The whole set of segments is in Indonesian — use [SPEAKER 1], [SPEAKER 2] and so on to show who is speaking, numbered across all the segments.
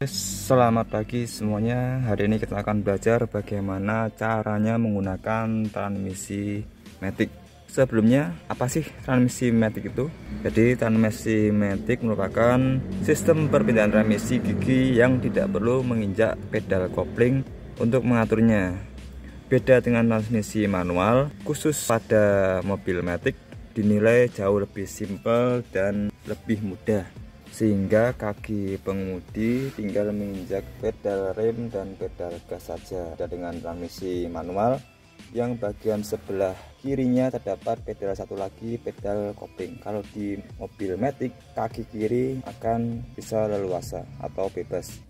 [SPEAKER 1] Selamat pagi semuanya. Hari ini kita akan belajar bagaimana caranya menggunakan transmisi matic. Sebelumnya, apa sih transmisi matic itu? Jadi transmisi matic merupakan sistem perpindahan transmisi gigi yang tidak perlu menginjak pedal kopling untuk mengaturnya. Beda dengan transmisi manual, khusus pada mobil matic dinilai jauh lebih simpel dan lebih mudah, sehingga kaki pengemudi tinggal menginjak pedal rem dan pedal gas saja. Dengan transmisi manual yang bagian sebelah kirinya terdapat pedal satu lagi, pedal kopling. Kalau di mobil matic, kaki kiri akan bisa leluasa atau bebas.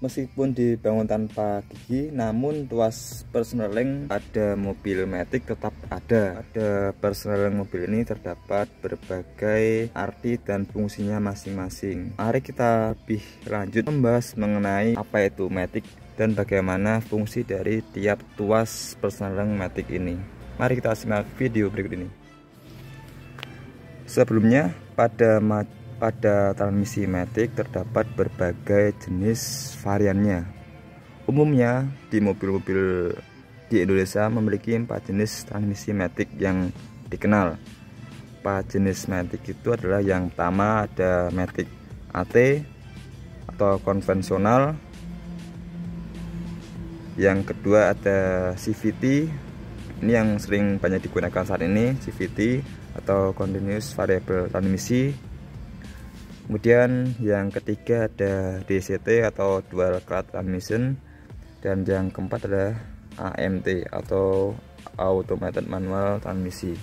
[SPEAKER 1] Meskipun dibangun tanpa gigi, namun tuas persneling pada mobil matic tetap ada. Pada persneling mobil ini terdapat berbagai arti dan fungsinya masing-masing. Mari kita lebih lanjut membahas mengenai apa itu matic dan bagaimana fungsi dari tiap tuas persneling matic ini. Mari kita simak video berikut ini. Sebelumnya, pada transmisi matic terdapat berbagai jenis variannya. Umumnya di mobil-mobil di Indonesia memiliki 4 jenis transmisi matic yang dikenal. 4 jenis matic itu adalah yang pertama ada matic AT atau konvensional. Yang kedua ada CVT. Ini yang sering banyak digunakan saat ini, CVT atau Continuous Variable Transmission. Kemudian yang ketiga ada DCT atau Dual Clutch Transmission, dan yang keempat adalah AMT atau Automated Manual Transmission.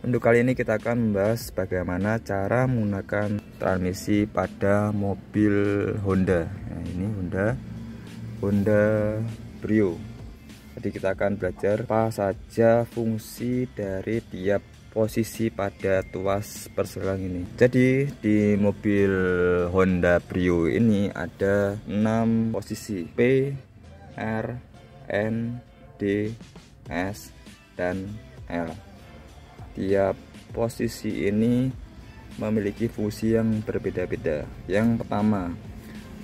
[SPEAKER 1] Untuk kali ini kita akan membahas bagaimana cara menggunakan transmisi pada mobil Honda. Nah, ini Honda Brio. Jadi kita akan belajar apa saja fungsi dari tiap posisi pada tuas persneling ini. Jadi di mobil Honda Brio ini ada 6 posisi: P, R, N, D, S, dan L. Tiap posisi ini memiliki fungsi yang berbeda-beda. Yang pertama,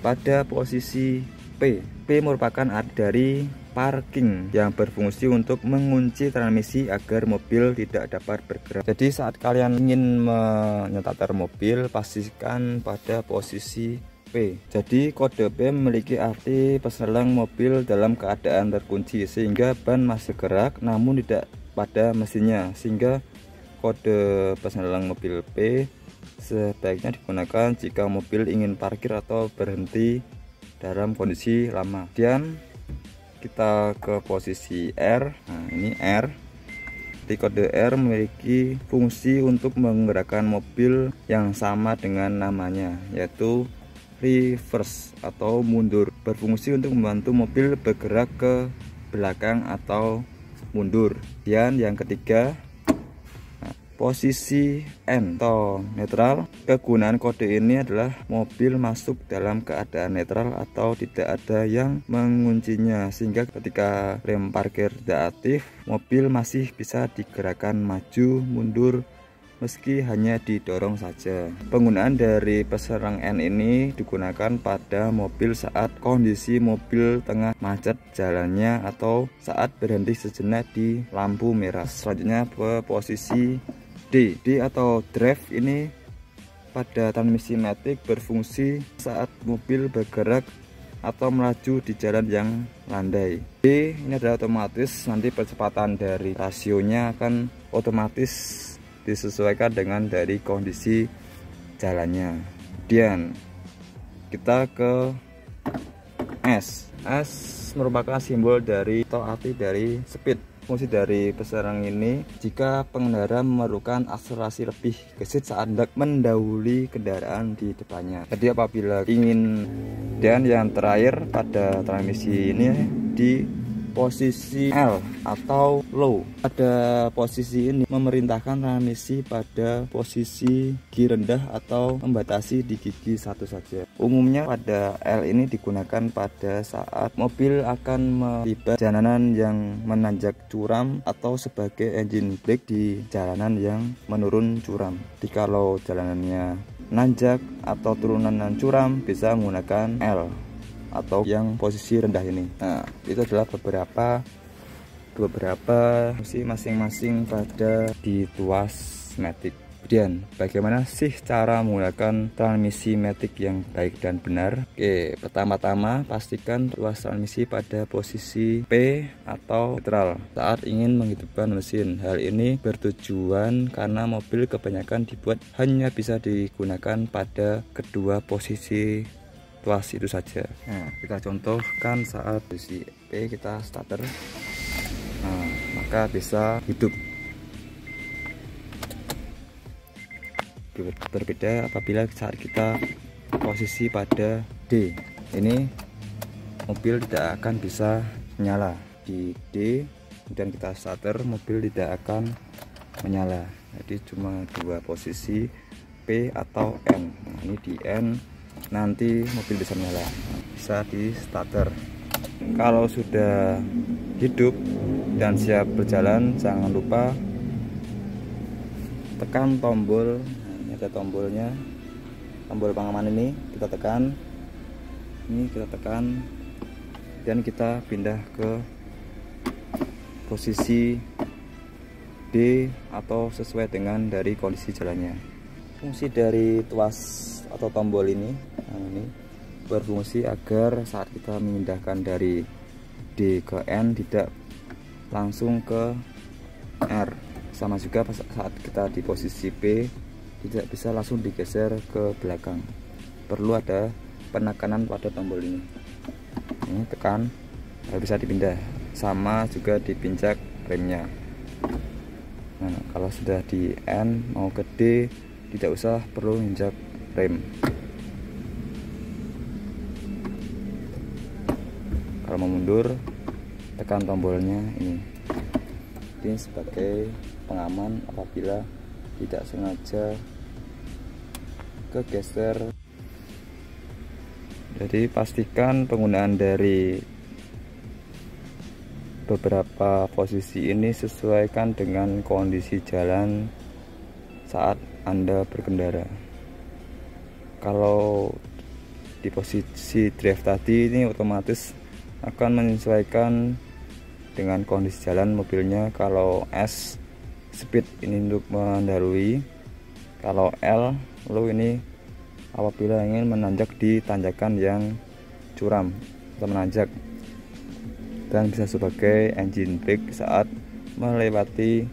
[SPEAKER 1] pada posisi P merupakan arti dari parking yang berfungsi untuk mengunci transmisi agar mobil tidak dapat bergerak. Jadi saat kalian ingin menyetar mobil, pastikan pada posisi P. Jadi kode P memiliki arti persneling mobil dalam keadaan terkunci, sehingga ban masih gerak namun tidak pada mesinnya, sehingga kode persneling mobil P sebaiknya digunakan jika mobil ingin parkir atau berhenti dalam kondisi lama. Kemudian kita ke posisi R. Nah, ini R. Di kode R memiliki fungsi untuk menggerakkan mobil yang sama dengan namanya, yaitu reverse atau mundur. Berfungsi untuk membantu mobil bergerak ke belakang atau mundur. Dan yang ketiga, posisi N atau netral. Kegunaan kode ini adalah mobil masuk dalam keadaan netral atau tidak ada yang menguncinya, sehingga ketika rem parkir tidak aktif, mobil masih bisa digerakkan maju mundur meski hanya didorong saja. Penggunaan dari persneling N ini digunakan pada mobil saat kondisi mobil tengah macet jalannya atau saat berhenti sejenak di lampu merah. Selanjutnya ke posisi D atau drive ini pada transmisi matic berfungsi saat mobil bergerak atau melaju di jalan yang landai. D ini adalah otomatis, nanti percepatan dari rasionya akan otomatis disesuaikan dengan dari kondisi jalannya. Kemudian kita ke S. S merupakan simbol dari atau arti dari speed. Fungsi dari persneling ini jika pengendara memerlukan akselerasi lebih gesit saat hendak mendahului kendaraan di depannya. Jadi apabila ingin, dan yang terakhir pada transmisi ini di posisi L atau low. Pada posisi ini memerintahkan transmisi pada posisi gigi rendah atau membatasi di gigi satu saja. Umumnya pada L ini digunakan pada saat mobil akan melibat jalanan yang menanjak curam atau sebagai engine brake di jalanan yang menurun curam. Jikalau jalanannya nanjak atau turunan yang curam bisa menggunakan L atau yang posisi rendah ini. Nah, itu adalah beberapa fungsi masing-masing pada di tuas matic. Kemudian bagaimana sih cara menggunakan transmisi matic yang baik dan benar? Oke, pertama-tama pastikan tuas transmisi pada posisi P atau netral saat ingin menghidupkan mesin. Hal ini bertujuan karena mobil kebanyakan dibuat hanya bisa digunakan pada kedua posisi tuas itu saja. Nah, kita contohkan saat posisi P kita starter. Nah, maka bisa hidup. Berbeda apabila saat kita posisi pada D, ini mobil tidak akan bisa nyala. Di D dan kita starter, mobil tidak akan menyala. Jadi cuma dua posisi, P atau N. Nah, ini di N, nanti mobil bisa menyala, bisa di starter. Kalau sudah hidup dan siap berjalan, jangan lupa tekan tombol. Ada tombolnya, tombol pengaman ini kita tekan, dan kita pindah ke posisi D atau sesuai dengan dari kondisi jalannya. Fungsi dari tuas atau tombol ini, berfungsi agar saat kita memindahkan dari D ke N tidak langsung ke R. Sama juga saat kita di posisi P tidak bisa langsung digeser ke belakang, perlu ada penekanan pada tombol ini. Ini tekan, bisa dipindah. Sama juga dipinjak remnya. Nah, kalau sudah di N mau ke D, tidak usah perlu injak rem. Kalau mau mundur, tekan tombolnya ini sebagai pengaman apabila tidak sengaja kegeser. Jadi pastikan penggunaan dari beberapa posisi ini sesuaikan dengan kondisi jalan saat Anda berkendara. Kalau di posisi drive tadi, ini otomatis akan menyesuaikan dengan kondisi jalan mobilnya. Kalau S, speed ini untuk mendahului. Kalau L, lalu ini apabila ingin menanjak di tanjakan yang curam atau menanjak, dan bisa sebagai engine brake saat melewati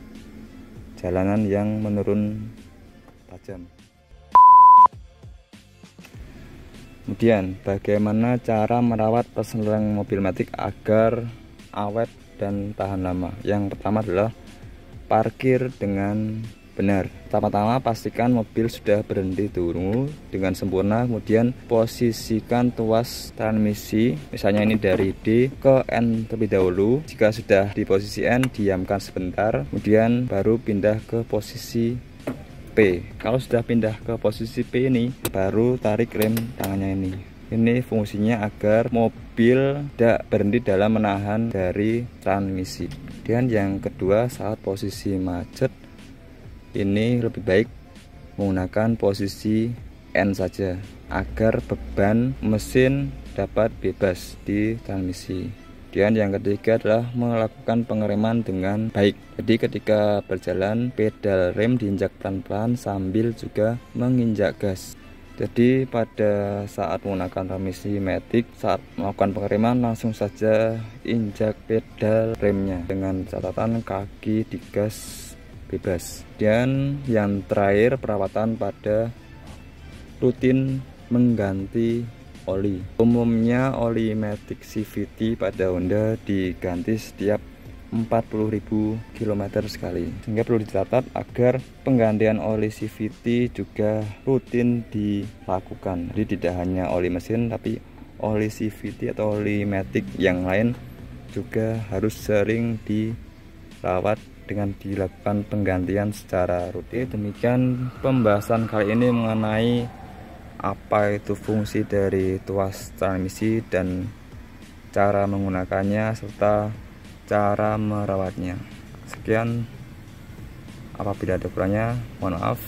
[SPEAKER 1] jalanan yang menurun tajam. Kemudian bagaimana cara merawat persneling mobil matic agar awet dan tahan lama? Yang pertama adalah parkir dengan benar. Pertama-tama pastikan mobil sudah berhenti dulu dengan sempurna, kemudian posisikan tuas transmisi, misalnya ini dari D ke N terlebih dahulu. Jika sudah di posisi N, diamkan sebentar, kemudian baru pindah ke posisi P. Kalau sudah pindah ke posisi P ini, baru tarik rem tangannya ini. Ini fungsinya agar mobil tidak berhenti dalam menahan dari transmisi. Dan yang kedua, saat posisi macet, ini lebih baik menggunakan posisi N saja agar beban mesin dapat bebas di transmisi. Dan yang ketiga adalah melakukan pengereman dengan baik. Jadi ketika berjalan, pedal rem diinjak pelan-pelan sambil juga menginjak gas. Jadi pada saat menggunakan transmisi matic, saat melakukan pengereman langsung saja injak pedal remnya dengan catatan kaki digas bebas. Dan yang terakhir, perawatan pada rutin mengganti oli. Umumnya oli matic CVT pada Honda diganti setiap 40.000 km sekali, sehingga perlu dicatat agar penggantian oli CVT juga rutin dilakukan. Jadi tidak hanya oli mesin, tapi oli CVT atau oli matic yang lain juga harus sering dirawat dengan dilakukan penggantian secara rutin. Demikian pembahasan kali ini mengenai apa itu fungsi dari tuas transmisi dan cara menggunakannya serta cara merawatnya. Sekian, apabila ada kurangnya mohon maaf.